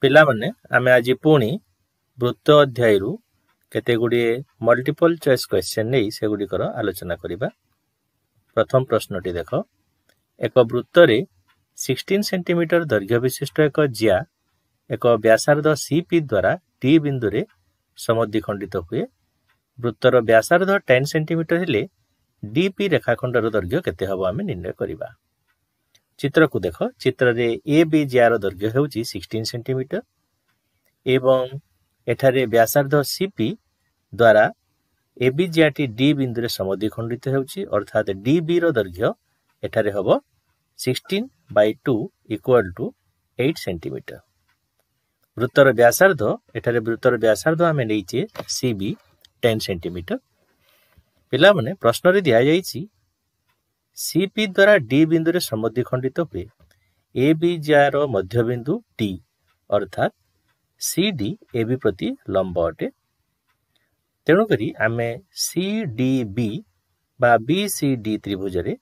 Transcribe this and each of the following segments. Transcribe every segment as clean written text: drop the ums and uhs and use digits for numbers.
पिलामने आमे आज पुणी वृत्त अध्याय केते गुड़िए मल्टीपल चॉइस क्वेश्चन नहीं से गुड़िकर आलोचना करिबा। प्रथम प्रश्नटी देख, एक वृत्त रे 16 सेंटीमीटर दैर्घ्य विशिष्ट एक जिया एक व्यासार्ध सीपी द्वारा टी बिंदु रे समद्विखंडित हुए। वृत्तर व्यासार्ध 10 सेंटीमीटर हेले डीपी रेखाखंडर दैर्घ्य केते हबो आमे निर्णय करिबा। चित्र को देख, चित्र रे ए बी जियार दैर्घ्य हेउची 16 सेंटीमीटर एवं एठारे व्यासार्ध सीपी द्वारा ए बी जियाटी डी बिंदु रे समद्विखंडित हेउची, अर्थात डीबी रो दैर्घ्य एठारे हबो 16/2 = 8 सेंटीमीटर। वृत्तर व्यासार्ध एठारे वृत्तर व्यासार्ध आमे नेइचे सीबी 10 सेंटीमीटर। पिला माने प्रश्न रे दिया जाईची सीपी द्वारा डी बिंदु रे समद्विखंडित हुए ए बी जियार मध्य बिंदु डी अर्थात सीडी ए बी प्रति लंब अटे। तेणु करी आमे सीडीबी बा बीसीडी त्रिभुज रे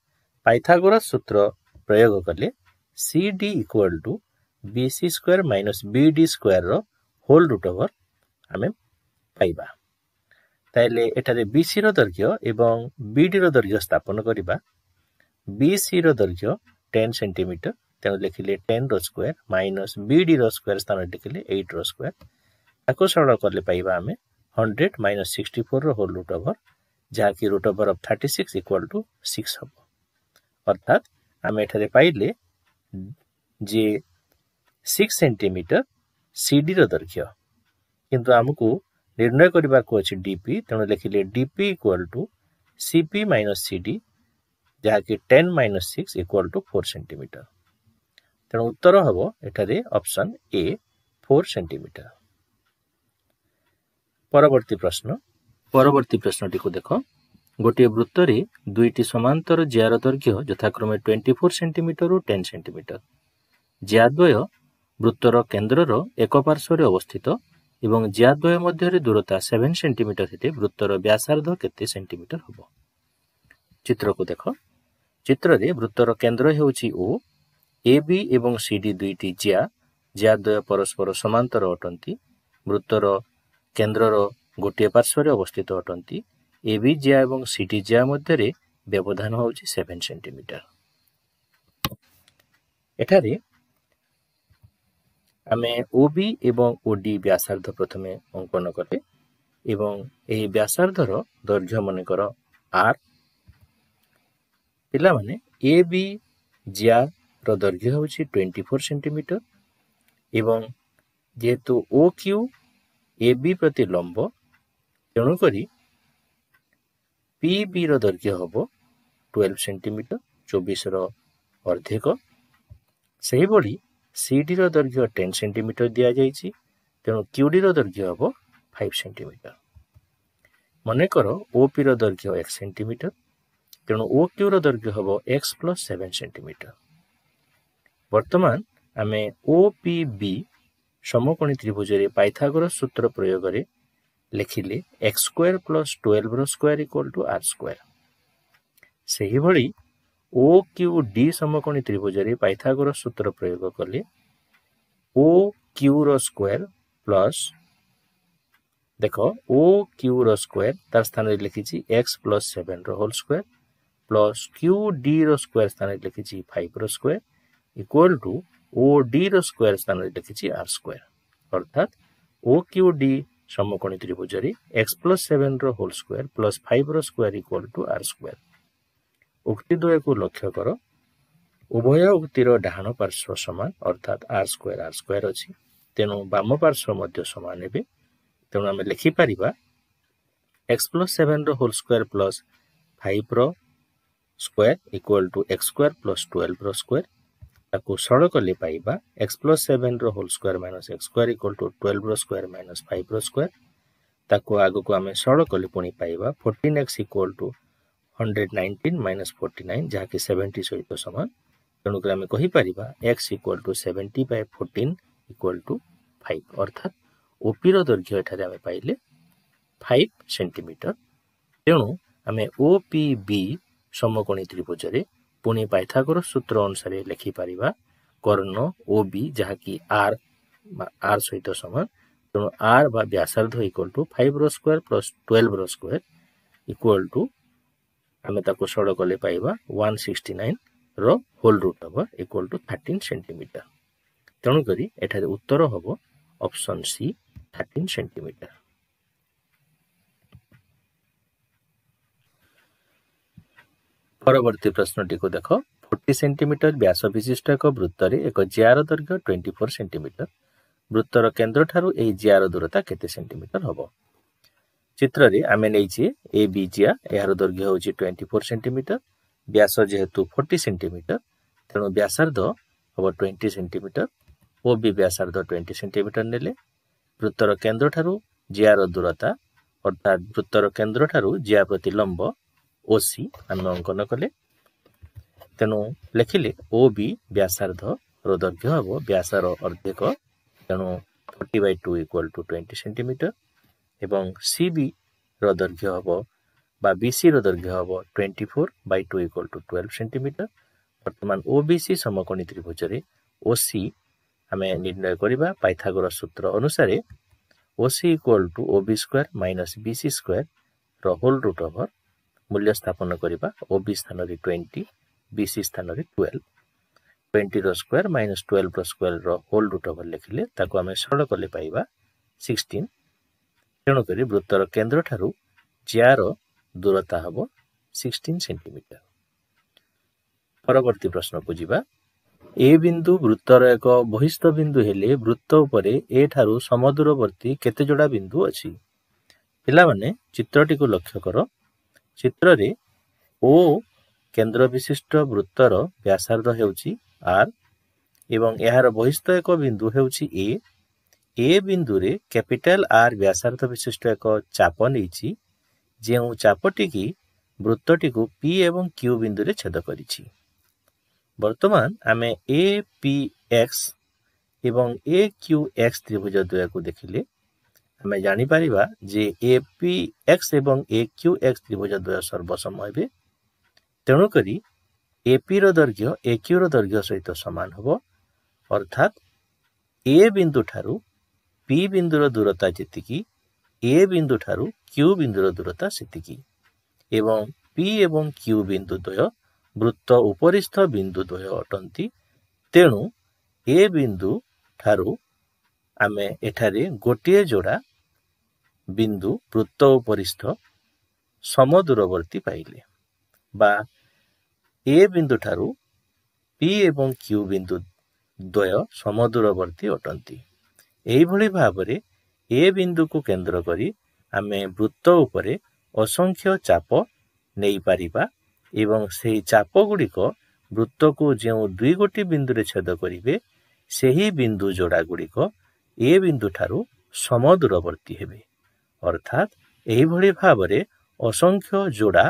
पाइथागोरस सूत्र प्रयोग कले CD = BC² - BD² रो होल रूट ओवर आमे पाइबा। ताइले एठारे BC रो दैर्घ्य एवं BD रो दैर्घ्य स्थापन करिबा। BC रो दैर्घ्य 10 सेंटीमीटर, तेणु लिखिले 10 रो स्क्वायर माइनस BD रो स्क्वायर स्थान लिखिले 8 रो स्क्वायर। ताको सरल करले पाइबा आमे 100 - 64 रो होल रूट ओवर, जहा कि रूट ओवर ऑफ 36 = 6 हबो। अर्थात आमे एठारे पाइले जे 6 सेंटीमीटर CD रो दैर्घ्य, किंतु हमकु निर्णय करिबा को अछि DP, तेणु लिखिले DP = CP - CD, जहा कि 10 - 6 = 4 सेंटीमीटर। तेणु उत्तर हबो एठारे ऑप्शन ए 4 सेंटीमीटर। परवर्ती प्रश्नटी को देख, गोटे वृत्त रे दुईटी समांतर जियार दैर्घ्य यथाक्रमे 24 सेंटीमीटर और 10 सेंटीमीटर। जियाद्वय वृत्तर केन्द्रर एक पार्श्व अवस्थित एवं जियाद्वय मध्य दूरता 7 सेंटीमीटर हेते वृत्तर व्यासार्ध केते सेंटीमीटर हबो। चित्र को देख, चित्र रे वृत्तर केन्द्र हेउची ओ, ए बी एवं सीडी दुईटी जियाद्वय परस्पर समांतर अटंती। वृत्तर केन्द्रर गोटे पार्श्व अवस्थित अटंती। ए बी जिया एवं सीडी जिया मध्य व्यवधान होउची 7 सेंटीमीटर। एठारे आमे ओबी एवं ओडी व्यासार्ध प्रथमे अंकन कले एवं एही व्यासार्धर दैर्घ्य मनकर आर। पिला माने ए बी जिया रो दैर्घ्य होउची 24 सेंटीमीटर एवं जेहेतु ओ क्यू ए बी प्रति लंब, तेणु करी पी बी रो दैर्घ्य हबो 12 सेंटीमीटर, 24 रो अर्धेक। सही बड़ी सीडी रो दैर्घ्य 10 सेंटीमीटर दिया जाईची, तेणु क्यूडी रो दैर्घ्य हबो 5 सेंटीमीटर। मने करो ओपी रो दैर्घ्य 1 सेंटीमीटर, तेणु ओ क्यू रो दैर्घ्य हबो x + 7 सेंटीमीटर। वर्तमान आमे OPB समकोणी त्रिभुज रे पाइथागोरस सूत्र प्रयोग रे लिखिले x² + 12 रो स्क्वायर = r²। सही भली OQD समकोणी त्रिभुज रे पाइथागोरस सूत्र प्रयोग कले OQ रो स्क्वायर प्लस देखो OQ रो स्क्वायर तार स्थान रे लिखिछि x + 7 रो होल स्क्वायर प्लस QD रो स्क्वायर स्थान रे लिखिछि 5 रो स्क्वायर = OD रो स्क्वायर स्थान रे लिखिछि r²। अर्थात OQD समकोणी त्रिभुज रे x + 7 रो होल स्क्वायर प्लस 5 रो स्क्वायर = r²। उक्ति द्वय को लक्ष्य करो, उभय उक्तिर डाहाण पार्श्व समान अर्थात r² अछि, तेणु बाम पार्श्व मध्य समान हेबे। तेणु आमे लिखि परिबा x + 7 रो होल स्क्वायर प्लस 5 रो स्क्वायर = x² + 12 रो स्क्वायर। ताको सरल कले पाइबा x + 7 रो होल स्क्वायर - x² = 12 रो स्क्वायर - 5 रो स्क्वायर। ताको आगो को आमे सरल कले पुनी पाइबा 14x = 119 - 49, जहा कि 70 सहित समान। तेणु आमे कहि परिबा x = 70/14 = 5। अर्थात ओपी रो दैर्घ्य एठारे आमे पाइले 5 सेंटीमीटर। तेणु आमे OPB समकोणी त्रिभुज रे पुनी पाइथागोरस सूत्र अनुसार लिखि परिबा कर्ण OB, जहा कि r आर सहित समान तेणु आर बा व्यासार्ध इक्वल टू 5 रो स्क्वायर प्लस 12 रो स्क्वायर इक्वल टू आमे ताको सड़ कले पाइबा 169 रो होल रूट हम इक्वल टू 13 सेंटीमीटर। तेणु करी एठारे उत्तर हम ऑप्शन सी 13 सेंटीमीटर। परवर्ती प्रश्नटी को देख 40 सेंटीमीटर व्यास विशिष्ट एक वृत्त रे एक ज्यार दैर्घ्य 24 सेंटीमीटर वृत्तर केन्द्र ठारू एही ज्यार दूरता केते सेंटीमीटर हबो। चित्र रे आमे नैछि ए बी ज्या यार दैर्घ्य होछि 24 सेंटीमीटर व्यास जेहेतु 40 सेंटीमीटर तेणु व्यासार्ध हबो 20 सेंटीमीटर ओ बी व्यासार्ध 20 सेंटीमीटर नेले वृत्तर केन्द्र ठारू ज्यार दूरता अर्थात वृत्तर केन्द्र ठारू ज्या प्रति लंब ओसी आम अंकन कले तेणु लिखिले ओ बी व्यासार्ध रो दैर्घ्य हम व्यासर अर्धेक तेणु 40/2 इक्वल टू 20 सेंटीमीटर एवं सी बी रो दैर्घ्य हम बा बीसी रो दैर्घ्य हम 24/2 इक्वल टू 12 सेंटीमीटर। वर्तमान ओबीसी समकोणी त्रिभुज रे ओसी हमें निर्णय करिबा पाइथागोरस सूत्र अनुसार O C equal to O B square minus B C square रो होल रूट ओवर मूल्य स्थापन करिबा ओबी स्थान रे 20 बीसी स्थान रे 12 20 रो स्क्वायर माइनस 12 रो स्क्वायर रो होल रूट ओवर लिखिले ताको हमें सरल कले पाइबा 16 तेणु करी वृत्तर केन्द्र ठारू ज्यार दूरता हबो 16 सेंटीमीटर। परवर्ती प्रश्न को जिबा ए बिंदु वृत्तर एक बहिस्थ बिंदु हेले वृत्त उपरे ए ठारू समदूरवर्ती केते जोड़ा बिंदु अछि। पिला माने चित्रटी को लक्ष्य करो चित्र रे ओ केन्द्र विशिष्ट वृत्तर व्यासार्ध हेउछि आर एवं एहार बहिस्थ एक बिंदु हेउछि ए बिंदु रे कैपिटल आर व्यासार्ध विशिष्ट एक चाप नैछि जेउ चापटी की वृत्तटी को पी एवं क्यू बिंदु रे छेद करिछि। वर्तमान आमे ए पी एक्स एवं ए क्यू एक्स त्रिभुज द्वय को देखिले आमे जानि परिबा जे ए पी एक्स एवं ए क्यू एक्स त्रिभुज द्वय सर्वसम हेबे तेणु करी A P row दैर्घ्य A Q rho दैर्घ्य सहित समान हबो अर्थात ए बिंदु ठारू पी बिंदु रो दूरता जेतिकी ए बिंदु ठारू क्यू बिंदु रो दूरता सेतिकी एवं पी एवं क्यू बिंदु द्वय वृत्त उपरिस्थ बिंदु द्वय अटंती तेणु ए बिंदु ठारू आमे एठारे गोटिए जोड़ा बिंदु वृत्त उपरिस्थ समदूरवर्ती पाइले बा ए बिंदु ठारू पी एवं क्यू बिंदु द्वय समदूरवर्ती अटंती। एही भली भाबरे ए बिंदु को केंद्र करी आमे वृत्त उपरे असंख्य चाप नेई पारिबा एवं सेही चाप गुड़िक वृत्त को जो दुई गोटी बिंदु रे छेद करिवे सेही बिंदु जोड़ा गुड़िक ए बिंदु ठारू समदूरवर्ती हेबे अर्थात एही भली भाबरे असंख्य जोड़ा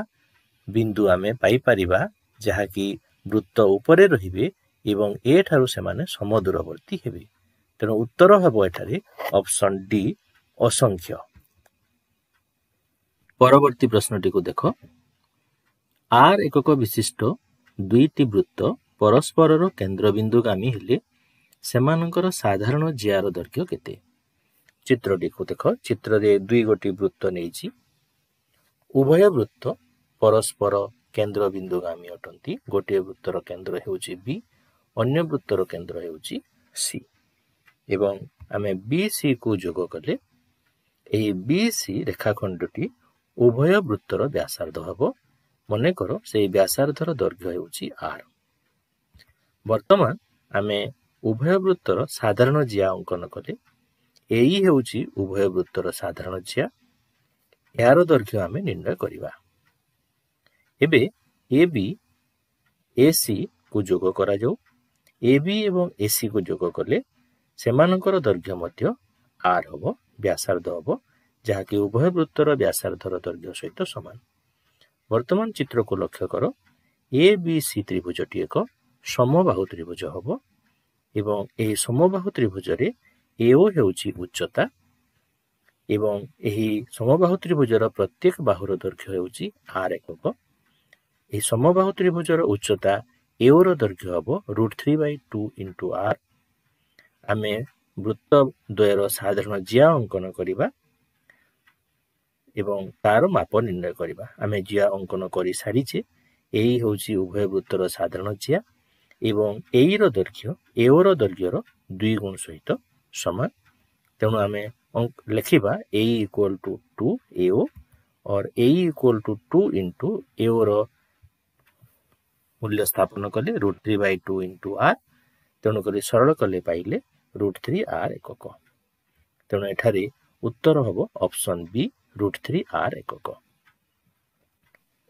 बिंदु आमे पाई पारिबा जहाकी वृत्त उपरे रहिबे एवं ए ठारू सेमाने समदूरवर्ती हेबे तेणु उत्तर हबो एठारे ऑप्शन डी असंख्य। परवर्ती प्रश्नटी को देख आर एकक विशिष्ट दुईटी वृत्त परस्पर केन्द्र बिंदुगामी हेले सेमानकर साधारण ज्यार दैर्घ्य केते। चित्रटी को देख चित्र रे दुई गोटी वृत्त नैछि उभय वृत्त परस्पर केन्द्र बिंदुगामी अटंती गोटे वृत्तर केन्द्र हेउछि बी अन्य वृत्तर केन्द्र हेउछि सी एवं आमे बी सी को जोग कले एही बी सी रेखाखंडटी उभय वृत्तर व्यासार्ध हबो मने करो से व्यासार्धर दैर्घ्य हेउछि आर। वर्तमान आमे उभय वृत्तर साधारण ज्या अंकन कले एई हेउछि उभय वृत्तर साधारण ज्या यार दैर्घ्य आमे निर्णय करिबा। एबे ए बी ए सी को जोग करा जाऊ ए बी एवं ए सी को जोग कले सेमानकर दैर्घ्य मध्य आर हबो व्यासार्ध हबो जहाकी उभय वृत्तर व्यासार्धर दैर्घ्य सहित समान। वर्तमान चित्र को लक्ष्य करो ए बी सी त्रिभुजटी एक समबाहु त्रिभुज हबो एवं एही समबाहु त्रिभुज रे एओ हेउछि उच्चता एवं एही समबाहु त्रिभुजर प्रत्येक बाहुर दैर्घ्य हेउछि आर एकक। एही समबाहु त्रिभुजर उच्चता एओ रो दैर्घ्य हबो √3/2 * r। आमे ବୃତ୍ତ ଦ୍ୱୟର ସାଧାରଣ ଜିଆ ଅଙ୍କନ କରିବା ଏବଂ ତାର ମାପ ନିର୍ଣ୍ଣୟ କରିବା। ଆମେ ଜିଆ ଅଙ୍କନ କରି ସାରିଛେ। ଏହି ହେଉଛି ଉଭୟ ବୃତ୍ତର ସାଧାରଣ ଜିଆ ଏବଂ ଏଇର ଦୈର୍ଘ୍ୟ ଏଓର ଦୈର୍ଘ୍ୟର 2 ଗୁଣ ସହିତ ସମାନ। ତେଣୁ ଆମେ ଲେଖିବା A ଇକ୍ୱାଲ୍ ଟୁ 2 AO और A इक्वल टू 2 इंटू एओर मूल्य स्थापन कले √3/2 इंटू आर। तेणुक सरल कले पाइले √3r एकक। तेणु एठारे उत्तर हम ऑप्शन बी √3r एकक।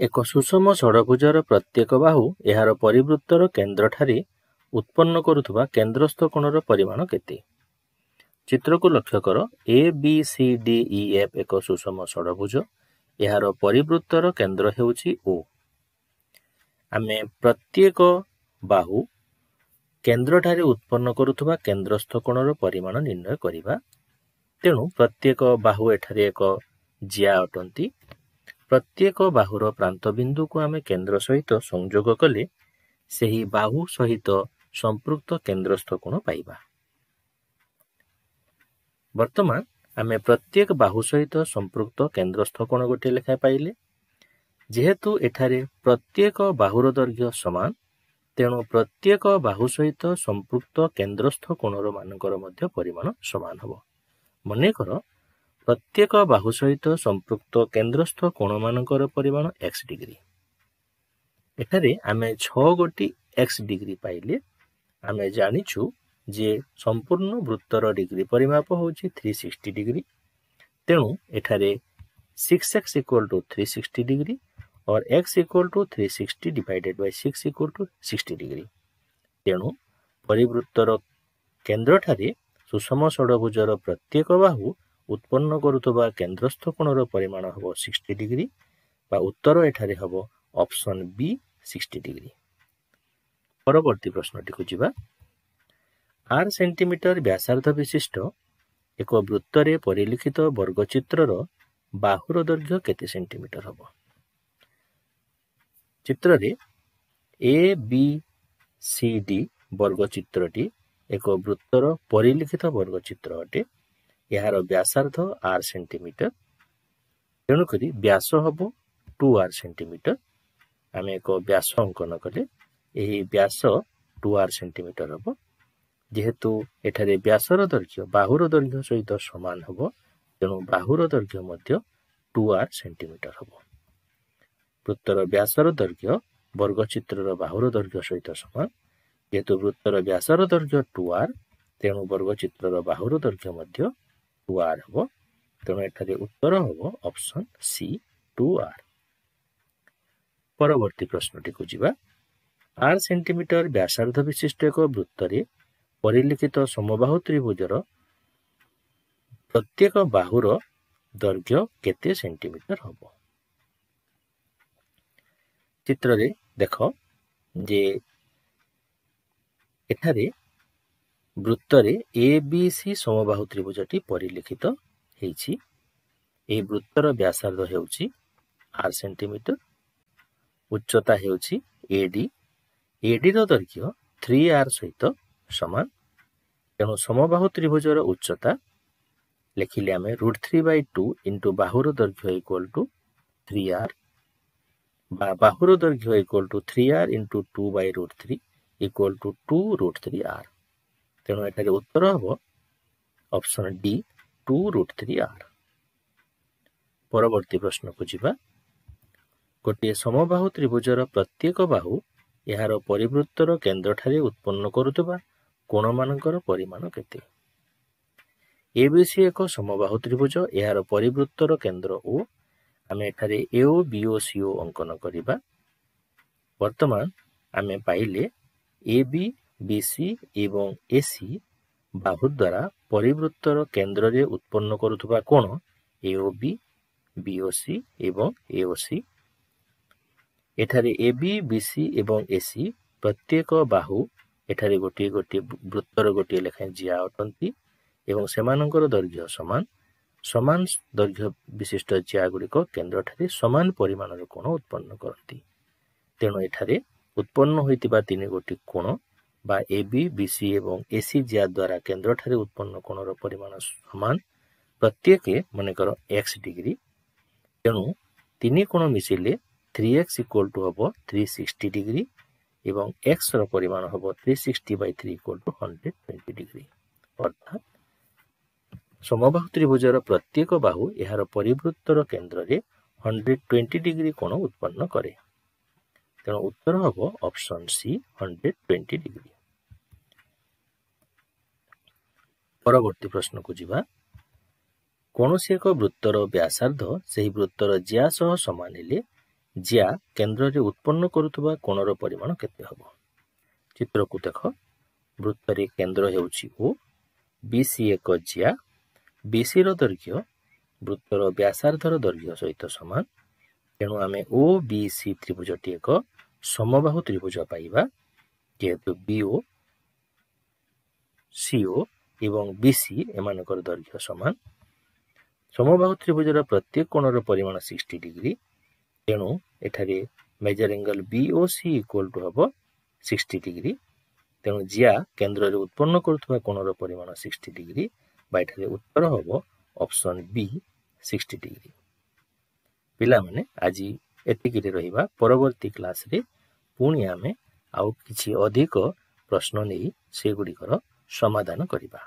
एक सुषम षडभुजर प्रत्येक बाहु यार परिवृत्तर केन्द्र ठारे उत्पन्न करुवा केन्द्रस्थ कोणर परिमाण केते? चित्र को लक्ष्य कर। ABCDEF एक सुषम षडभुज यार परिवृत्तर केन्द्र हेउछि O। आमे प्रत्येक बाहु केन्द्र ठारे उत्पन्न करुवा केन्द्रस्थ कोणर परिमाण निर्णय करिबा। तेणु प्रत्येक बाहु एठारे एक जिया अटंती। प्रत्येक बाहुर प्रांत बिंदु को आमे केन्द्र सहित संयोग कले सेही बाहु सहित संपृक्त केन्द्रस्थ कोण पाइबा। वर्तमान आमे प्रत्येक बाहु सहित संपृक्त केन्द्रस्थ कोण गोटे लेखा पाइले। जेहेतु एठारे प्रत्येक बाहुर दैर्घ्य समान तेणु प्रत्येक बाहु सहित संपृक्त केन्द्रस्थ कोणर मानकर मध्य परिमाण समान हबो। मनेकर प्रत्येक बाहु सहित संपृक्त केन्द्रस्थ कोण मानकर परिमाण x डिग्री। एठारे आमे 6 गोटी x डिग्री पाइले। आमे जानिछु जे संपूर्ण वृत्तर डिग्री परिमाप होछि 360 डिग्री। तेणु एठारे 6x इक्वल टू 360 डिग्री और x equal to 360 divided by 6 equal to 60 degree. तेणु परिवृत्तर केन्द्र ठारे सुषम षडभुजर प्रत्येक बाहु उत्पन्न करुवा केन्द्रस्थ कोणर परिमाण हबो 60 डिग्री बा उत्तर एठारे हबो ऑप्शन बी 60 डिग्री। परवर्ती प्रश्नटी को जिबा। 8 सेंटीमीटर व्यासार्ध विशिष्ट एक वृत्तरे परिलिखित वर्गचित्रर बाहुर दैर्घ्य केते सेंटीमीटर हबो? चित्ररे ABCD वर्गचित्रटी एक वृत्तर परिलिखित वर्गचित्र अटे। यार व्यासार्ध 8 सेंटीमीटर। तेणुक व्यास हम 2r सेंटीमीटर। आम एक व्यास अंकन कले यही व्यास 2r सेंटीमीटर हम। जेहेतु एठारे व्यासर दैर्घ्य बाहुर दैर्घ्य सहित समान हम तेणु बाहुर दैर्घ्य मध्य 2r सेंटीमीटर हम। वृत्तर व्यासर दैर्घ्य वर्गचित्रर बाहुर दैर्घ्य सहित समान। जेहेतु वृत्तर व्यासर दैर्घ्य 2r तेणु वर्गचित्रर बाहुर दैर्घ्य मध्य 2r हम। तेणु एठारे उत्तर हम ऑप्शन सी 2r। परवर्ती प्रश्नटी को जिबा। 8 सेंटीमीटर व्यासार्ध विशिष्ट एक वृत्तरे परिलिखित समबाहु त्रिभुजर प्रत्येक बाहुर दैर्घ्य केते सेंटीमीटर हबो? चित्ररे देख जे एठारे वृत्तरे ABC समबाहु त्रिभुजटी परिलिखित हेछि। ए वृत्तर व्यासार्ध हेउछि 8 सेंटीमीटर। उच्चता हेउछि AD। AD रो दैर्घ्य 3r सहित समान। तेणु समबाहु त्रिभुजर उच्चता लिखिले आमे √3/2 इंटू बाहुर दैर्घ्य इक्वल टू 3r बा बाहुर दैर्घ्य equal to 3r into 2/√3 equal to 2√3r। तेणु एठारे उत्तर हम ऑप्शन डी 2√3r। परवर्ती प्रश्न को जिबा। गोटे समबाहु त्रिभुजर प्रत्येक बाहु यार परिवृत्तर केन्द्र ठारे उत्पन्न करुवा कोण मानकर परिमाण केते? ABC एक समबाहु त्रिभुज यार परिवृत्तर केन्द्र O। आमे एठारे AO BO CO अंकन करिबा। वर्तमान आमे पाइले AB BC एवं AC बाहु द्वारा परिवृत्तर केन्द्र रे उत्पन्न करुवा कोण AOB BOC एवं AOC। एठारे AB BC एवं AC प्रत्येक बाहु एठारे गोटे गोटे वृत्तर गोटे लेखा जिया अटंती एवं सेमानकर दैर्घ्य समान। समान दैर्घ्य विशिष्ट जिया गुड़िक केन्द्र ठारे समान परिमाणर कोण उत्पन्न करती। तेणु एठारे उत्पन्न होइतिबा 3 गोटी कोण बा AB BC एवं AC ज्या द्वारा केंद्र ठारे उत्पन्न कोणर परिमाण समान प्रत्येक मनकर x डिग्री तेणु तीन कोण मिसिले 3x इक्वल टू हम 360 डिग्री एवं x रो परिमाण हम 360/3 इक्वल टू 120 डिग्री अर्थात समबाहु त्रिभुजर प्रत्येक बाहु यार परिवृत्तर केंद्र रे 120 डिग्री कोण उत्पन्न करे तेणु उत्तर हम ऑप्शन सी 120 डिग्री। परवर्ती प्रश्न को जीवा कौन से एक वृत्तर व्यासार्ध से वृत्तर ज्या सह समान हेले ज्या केंद्र रे उत्पन्न करुवा कोणर परिमाण केते हबो। चित्र को देख वृत्त रे केंद्र हेउछि ओ बीसी एक ज्या बीसी रो दैर्घ्य वृत्तर व्यासार्धर दैर्घ्य सहित समान तेणु आमे ओ बीसी त्रिभुजटी एक समबाहु त्रिभुज पाइबा जेहेतु बीओ सीओ एवं बीसी एमानकर दैर्घ्य समान समबाहु त्रिभुजर प्रत्येक कोणर परिमाण 60 डिग्री तेणु एठारे major angle B O C equal to हम 60 डिग्री तेणु ज्या केंद्र रे उत्पन्न करुवा कोणर परिमाण 60 डिग्री बाइठारे उत्तर हम ऑप्शन बी 60 डिग्री। पिला माने आज एतिकी रहिबा परवर्ती क्लास रे पुणी आमे आउ किछि अधिक प्रश्न नै से गुडी कर समाधान करिबा।